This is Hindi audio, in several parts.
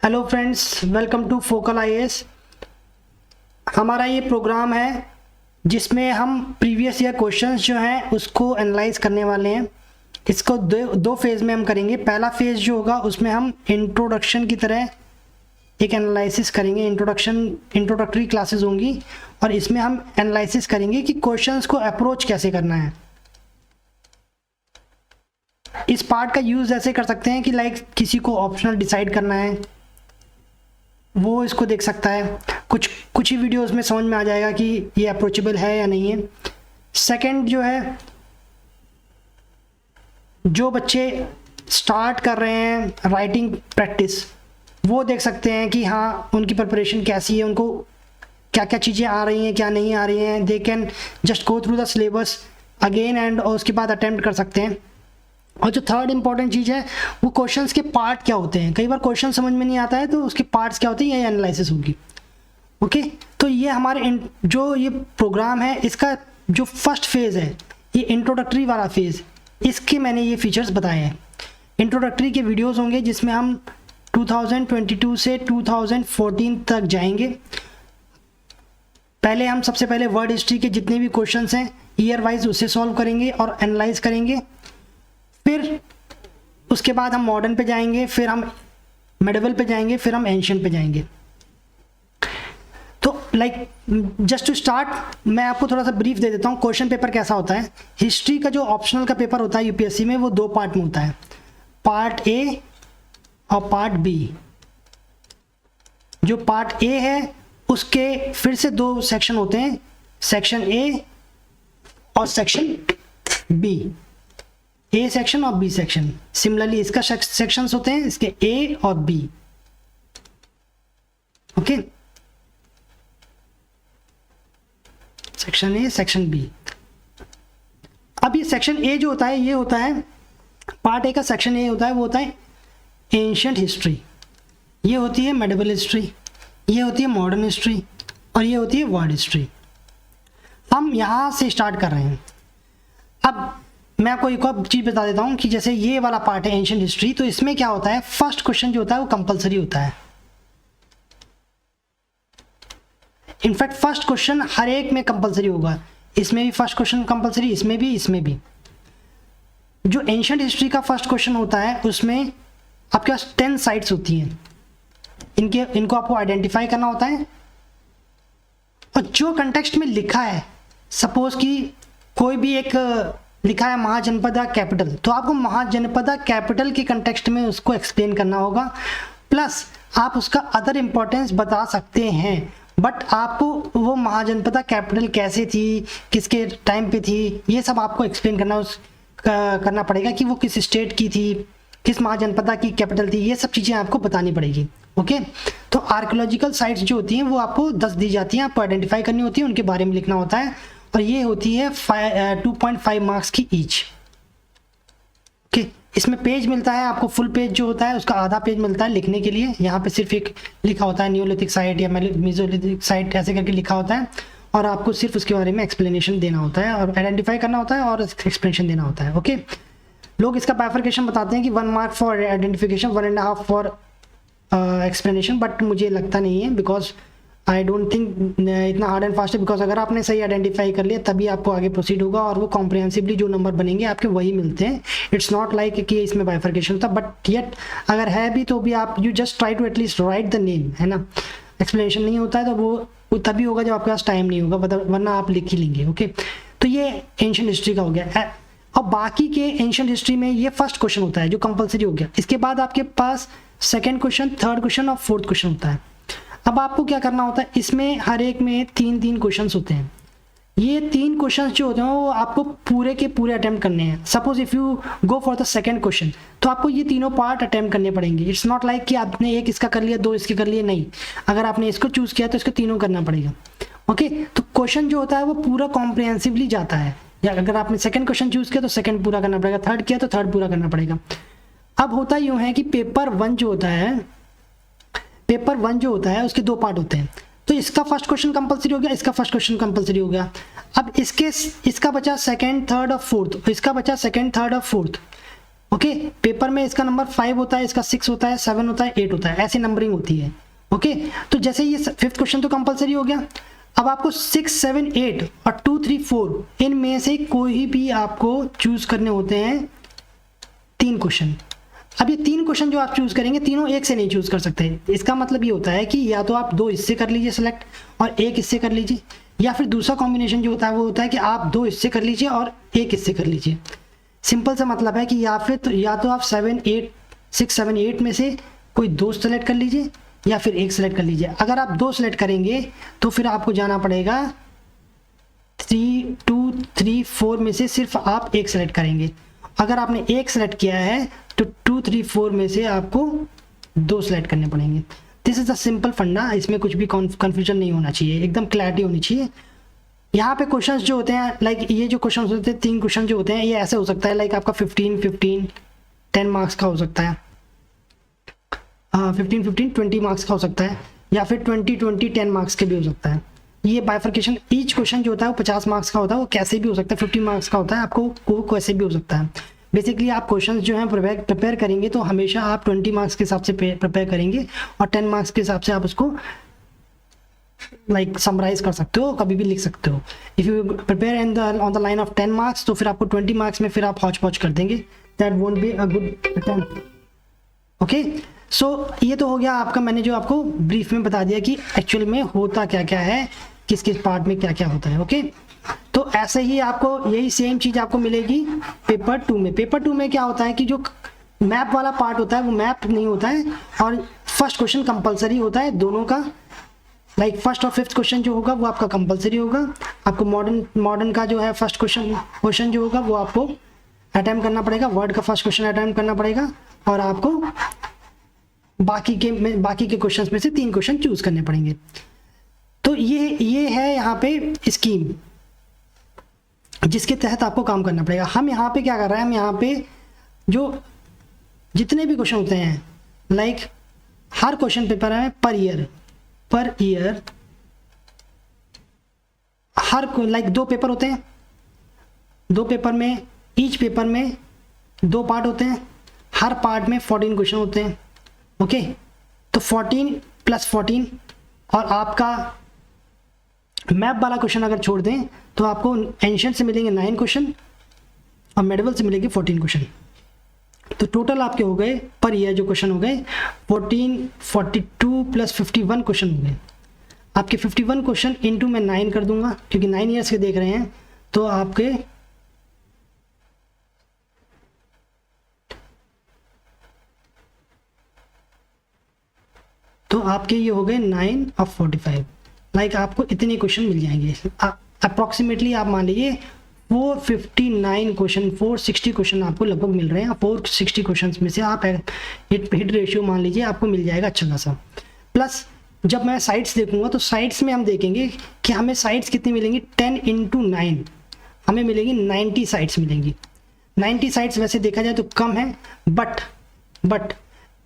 Hello friends, welcome to focal IAS. हमारा ये प्रोग्राम है जिसमें हम प्रीवियस ईयर क्वेश्चंस जो हैं उसको एनालाइज करने वाले हैं। इसको दो फेज़ में हम करेंगे। पहला फेज़ जो होगा उसमें हम इंट्रोडक्शन की तरह एक एनालिसिस करेंगे। इंट्रोडक्टरी क्लासेस होंगी और इसमें हम एनालिसिस करेंगे कि क्वेश्चंस को अप्रोच कैसे करना है। इस पार्ट का यूज़ ऐसे कर सकते हैं कि लाइक किसी को ऑप्शनल डिसाइड करना है वो इसको देख सकता है। कुछ ही वीडियोस में समझ में आ जाएगा कि ये अप्रोचेबल है या नहीं है। सेकंड जो है, जो बच्चे स्टार्ट कर रहे हैं राइटिंग प्रैक्टिस वो देख सकते हैं कि हाँ उनकी प्रिपरेशन कैसी है, उनको क्या क्या चीज़ें आ रही हैं क्या नहीं आ रही हैं। They can just go through the syllabus again and और उसके बाद अटेम्प्ट कर सकते हैं। और जो थर्ड इंपॉर्टेंट चीज़ है वो क्वेश्चंस के पार्ट क्या होते हैं। कई बार क्वेश्चन समझ में नहीं आता है तो उसके पार्ट्स क्या होते हैं, ये एनालिसिस होगी। ओके, तो ये हमारे जो ये प्रोग्राम है इसका जो फर्स्ट फेज़ है ये इंट्रोडक्टरी वाला फेज़, इसके मैंने ये फीचर्स बताए हैं। इंट्रोडक्टरी के वीडियोस होंगे जिसमें हम 2022 से 2014 तक जाएंगे। पहले हम सबसे पहले वर्ड हिस्ट्री के जितने भी क्वेश्चंस हैं ईयर वाइज उसे सॉल्व करेंगे और एनालाइज करेंगे। फिर उसके बाद हम मॉडर्न पे जाएंगे, फिर हम मेडिवल पे जाएंगे, फिर हम एंशिएंट पे जाएंगे। तो लाइक जस्ट टू स्टार्ट मैं आपको थोड़ा सा ब्रीफ दे देता हूँ क्वेश्चन पेपर कैसा होता है। हिस्ट्री का जो ऑप्शनल का पेपर होता है यूपीएससी में वो दो पार्ट में होता है, पार्ट ए और पार्ट बी। जो पार्ट ए है उसके फिर से दो सेक्शन होते हैं, सेक्शन ए और सेक्शन बी। ए सेक्शन और बी सेक्शन। सिमिलरली इसका सेक्शंस होते हैं, इसके ए और B. Okay, section A section B. अब ये सेक्शन ए जो होता है ये होता है पार्ट ए का सेक्शन ए होता है वो होता है एंशिएंट हिस्ट्री, ये होती है मेडिवल हिस्ट्री, ये होती है मॉडर्न हिस्ट्री और ये होती है वर्ल्ड हिस्ट्री। हम यहाँ से स्टार्ट कर रहे हैं। अब मैं आपको एक और चीज़ बता देता हूँ कि जैसे ये वाला पार्ट है एंशिएंट हिस्ट्री, तो इसमें क्या होता है फर्स्ट क्वेश्चन जो होता है वो कंपलसरी होता है। इनफैक्ट फर्स्ट क्वेश्चन हर एक में कंपलसरी होगा, इसमें भी फर्स्ट क्वेश्चन कंपलसरी, इसमें भी। जो एंशिएंट हिस्ट्री का फर्स्ट क्वेश्चन होता है उसमें आपके पास 10 साइट्स होती हैं, इनको आपको आइडेंटिफाई करना होता है। और जो कंटेक्स्ट में लिखा है, सपोज कि कोई भी एक लिखा है महाजनपदा कैपिटल, तो आपको महाजनपदा कैपिटल के कंटेक्स्ट में उसको एक्सप्लेन करना होगा। प्लस आप उसका अदर इम्पोर्टेंस बता सकते हैं, बट आपको वो महाजनपदा कैपिटल कैसे थी, किसके टाइम पे थी, ये सब आपको एक्सप्लेन करना पड़ेगा कि वो किस स्टेट की थी, किस महाजनपदा की कैपिटल थी, ये सब चीज़ें आपको बतानी पड़ेगी। ओके, तो आर्कियोलॉजिकल साइट्स जो होती हैं वो आपको 10 दी जाती हैं, आपको आइडेंटिफाई करनी होती है, उनके बारे में लिखना होता है और ये होती है 2.5 मार्क्स की ईच। ओके, इसमें पेज मिलता है आपको, फुल पेज जो होता है उसका आधा पेज मिलता है लिखने के लिए। यहाँ पे सिर्फ एक लिखा होता है न्यूलिथिक साइट या मेसोलिथिक साइट ऐसे करके लिखा होता है और आपको सिर्फ उसके बारे में एक्सप्लेनेशन देना होता है और आइडेंटिफाई करना होता है और एक्सप्लेनेशन देना होता है। ओके, लोग इसका बाइफरकेशन बताते हैं कि 1 mark for identification, 1.5 for explanation, but मुझे लगता नहीं है बिकॉज आई डोंट थिंक इतना हार्ड एंड फास्ट है। बिकॉज अगर आपने सही आइडेंटिफाई कर लिया तभी आपको आगे प्रोसीड होगा और वो कॉम्प्रिहेंसिवली जो नंबर बनेंगे आपके वही मिलते हैं। इट्स नॉट लाइक कि इसमें बाइफरकेशन होता, बट येट अगर है भी तो भी आप you just try to at least write the name, है ना। एक्सप्लेनेशन नहीं होता है तो वो तभी होगा जब आपके पास टाइम नहीं होगा, वरना आप लिख ही लेंगे। ओके, तो ये एंशिएंट हिस्ट्री का हो गया। और बाकी के एंशिएंट हिस्ट्री में ये फर्स्ट क्वेश्चन होता है जो कंपलसरी हो गया। इसके बाद आपके पास सेकंड क्वेश्चन, थर्ड क्वेश्चन और फोर्थ क्वेश्चन होता है। अब आपको क्या करना होता है, इसमें हर एक में 3-3 क्वेश्चंस होते हैं। ये 3 क्वेश्चंस जो होते हैं वो आपको पूरे के पूरे अटेम्प्ट करने हैं। Suppose if you go for the second question तो आपको ये तीनों पार्ट अटेम्प्ट करने पड़ेंगे। इट्स नॉट लाइक कि आपने एक इसका कर लिया, 2 इसके कर लिए, नहीं। अगर आपने इसको चूज़ किया तो इसको तीनों करना पड़ेगा। ओके, तो क्वेश्चन जो होता है वो पूरा कॉम्प्रिहेंसिवली जाता है। या अगर आपने सेकंड क्वेश्चन चूज़ किया तो सेकंड पूरा करना पड़ेगा, थर्ड किया तो थर्ड पूरा करना पड़ेगा। अब होता यूँ है कि पेपर 1 जो होता है उसके 2 पार्ट होते हैं। तो इसका फर्स्ट क्वेश्चन कंपलसरी हो गया, इसका फर्स्ट क्वेश्चन कंपलसरी हो गया। अब इसका बचा सेकंड, थर्ड और फोर्थ, इसका बचा सेकंड, थर्ड और फोर्थ। ओके। पेपर में इसका नंबर 5 होता है, इसका 6 होता है, 7 होता है, 8 होता है, ऐसी नंबरिंग होती है। ओके, तो जैसे ये 5th क्वेश्चन तो कंपलसरी हो गया। अब आपको 6, 7, 8 और 2, 3, 4 इनमें से कोई भी आपको चूज करने होते हैं 3 क्वेश्चन। अब ये 3 क्वेश्चन जो आप चूज करेंगे, तीनों एक से नहीं चूज कर सकते। इसका मतलब ये होता है कि या तो आप 2 इससे कर लीजिए सेलेक्ट और 1 इससे कर लीजिए, या फिर दूसरा कॉम्बिनेशन जो होता है वो होता है कि आप 2 इससे कर लीजिए और 1 इससे कर लीजिए। सिंपल सा मतलब है कि या तो आप 7, 8, 6, 7, 8 में से कोई 2 सेलेक्ट कर लीजिए या फिर 1 सेलेक्ट कर लीजिए। अगर आप 2 सेलेक्ट करेंगे तो फिर आपको जाना पड़ेगा 3, 2, 3, 4 में से सिर्फ आप 1 सेलेक्ट करेंगे। अगर आपने 1 सेलेक्ट किया है तो 2, 3, 4 में से आपको 2 सेलेक्ट करने पड़ेंगे। दिस इज द सिंपल फंडा, इसमें कुछ भी कन्फ्यूजन नहीं होना चाहिए, एकदम क्लैरिटी होनी चाहिए। यहाँ पे क्वेश्चंस जो होते हैं, लाइक ये जो क्वेश्चंस होते हैं 3 क्वेश्चन जो होते हैं, ये ऐसे हो सकता है लाइक आपका 15, 15, 10 मार्क्स का हो सकता है, 15, 15, 20 मार्क्स का हो सकता है, या फिर 20, 20, 10 मार्क्स के भी हो सकता है। ये बाइफर्केशन, ईच क्वेश्चन जो होता है वो 50 मार्क्स का होता है, वो कैसे भी हो सकता है, 50 मार्क्स का होता है, आपको वो कैसे भी हो सकता है। बेसिकली आप क्वेश्चंस जो हैं प्रिपेयर करेंगे तो हमेशा आप 20 मार्क्स के हिसाब से प्रिपेयर करेंगे और 10 मार्क्स के हिसाब से आप उसको लाइक समराइज कर सकते हो, कभी भी लिख सकते हो। If you prepare on the line of 10 marks तो फिर आपको 20 मार्क्स में फिर आप हौच पौच कर देंगे, that won't be a good attempt. Okay, so ये तो हो गया आपका, मैंने जो आपको ब्रीफ में बता दिया कि एक्चुअल में होता क्या क्या है, किस किस पार्ट में क्या क्या होता है। ओके, तो ऐसे ही आपको यही सेम चीज़ आपको मिलेगी पेपर 2 में। पेपर 2 में क्या होता है कि जो मैप वाला पार्ट होता है वो मैप नहीं होता है, और फर्स्ट क्वेश्चन कंपलसरी होता है दोनों का। लाइक फर्स्ट और 5th क्वेश्चन जो होगा वो आपका कंपलसरी होगा। आपको मॉडर्न का जो है फर्स्ट क्वेश्चन जो होगा वो आपको अटैम्प्ट करना पड़ेगा, वर्ड का फर्स्ट क्वेश्चन अटैम्प्ट करना पड़ेगा, और आपको बाकी के क्वेश्चंस में से 3 क्वेश्चन चूज करने पड़ेंगे। तो ये है यहाँ पे स्कीम जिसके तहत आपको काम करना पड़ेगा। हम यहाँ पे क्या कर रहे हैं, हम यहाँ पे जो जितने भी क्वेश्चन होते हैं, लाइक हर क्वेश्चन पेपर है पर ईयर हर लाइक 2 पेपर होते हैं, 2 पेपर में ईच पेपर में 2 पार्ट होते हैं, हर पार्ट में 14 क्वेश्चन होते हैं। ओके, तो 14 + 14 और आपका मैप वाला क्वेश्चन अगर छोड़ दें तो आपको एंशिएंट से मिलेंगे 9 क्वेश्चन और मेडिवल से मिलेंगे 14 क्वेश्चन। तो टोटल आपके हो गए पर ईयर जो क्वेश्चन हो गए 14, 42 + 51 क्वेश्चन हो गए। आपके 51 क्वेश्चन इंटू मैं 9 कर दूंगा क्योंकि 9 ईयर्स के देख रहे हैं, तो आपके ये हो गए 9 और 45। लाइक आपको इतने क्वेश्चन मिल जाएंगे अप्रॉक्सीमेटली। आप मान लीजिए 459 क्वेश्चन, 460 क्वेश्चन आपको लगभग मिल रहे हैं। 460 क्वेश्चन में से आप हिट रेशियो मान लीजिए आपको मिल जाएगा अच्छा खासा। प्लस जब मैं साइट्स देखूंगा तो साइट्स में हम देखेंगे कि हमें साइट्स कितनी मिलेंगी, 10 × 9 हमें मिलेंगी 90 साइट्स मिलेंगी। 90 साइट्स वैसे देखा जाए तो कम है, बट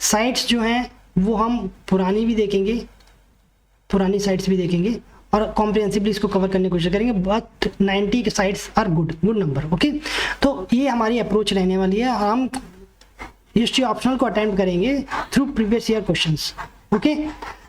साइट्स जो हैं वो हम पुरानी भी देखेंगे, पुरानी साइट्स भी देखेंगे और कॉम्प्रिहेंसिवली इसको कवर करने की कोशिश करेंगे। बट 90 के sites are good number. Okay, तो ये हमारी अप्रोच रहने वाली है। हम हिस्ट्री ऑप्शनल को अटेम्प्ट करेंगे through previous year questions. Okay,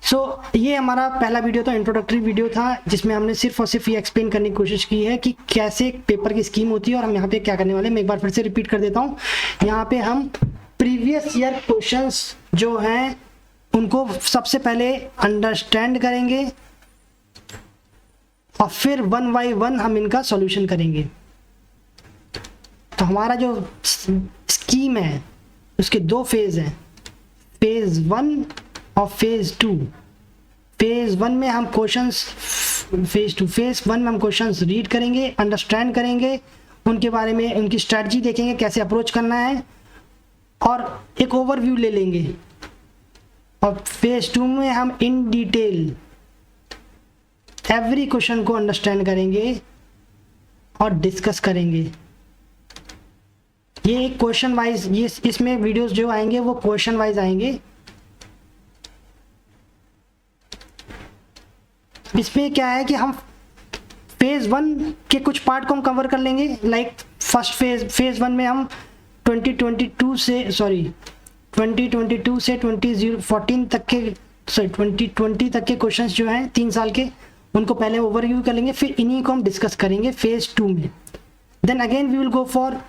so ये हमारा पहला वीडियो था, इंट्रोडक्टरी वीडियो था, जिसमें हमने सिर्फ और सिर्फ ये एक्सप्लेन करने की कोशिश की है कि कैसे पेपर की स्कीम होती है और हम यहाँ पे क्या करने वाले हैं। मैं एक बार फिर से रिपीट कर देता हूँ। यहाँ पे हम प्रीवियस ईयर क्वेश्चंस जो हैं उनको सबसे पहले अंडरस्टैंड करेंगे और फिर 1 बाय 1 हम इनका सॉल्यूशन करेंगे। तो हमारा जो स्कीम है उसके 2 फेज हैं, फेज 1 और फेज 2। फेज 1 में हम क्वेश्चंस, फेज 1 में हम क्वेश्चंस रीड करेंगे, अंडरस्टैंड करेंगे, उनके बारे में उनकी स्ट्रेटजी देखेंगे कैसे अप्रोच करना है और एक ओवरव्यू ले लेंगे। और फेज 2 में हम इन डिटेल एवरी क्वेश्चन को अंडरस्टैंड करेंगे और डिस्कस करेंगे। ये क्वेश्चन वाइज, ये इसमें वीडियोस जो आएंगे वो क्वेश्चन वाइज आएंगे। इसमें क्या है कि हम फेज 1 के कुछ पार्ट को हम कवर कर लेंगे। लाइक फर्स्ट फेज 1 में हम 2022 से 2014 तक के 2020 तक के क्वेश्चंस जो हैं 3 साल के, उनको पहले ओवरव्यू कर लेंगे, फिर इन्हीं को हम डिस्कस करेंगे फेज 2 में। Then again we will go for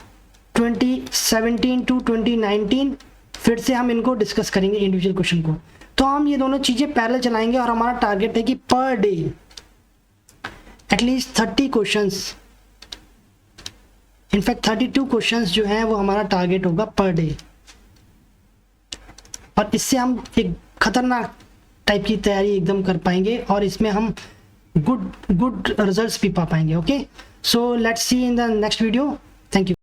2017 to 2019, फिर से हम इनको डिस्कस करेंगे इंडिविजुअल क्वेश्चन को। तो हम ये दोनों चीज़ें पैरेलल चलाएंगे और हमारा टारगेट है कि per day at least 30 questions, in fact 32 questions जो हैं वो हमारा टारगेट होगा पर डे, और इससे हम एक खतरनाक टाइप की तैयारी एकदम कर पाएंगे और इसमें हम गुड रिजल्ट्स भी पा पाएंगे। Okay, so let's see in the next video. Thank you.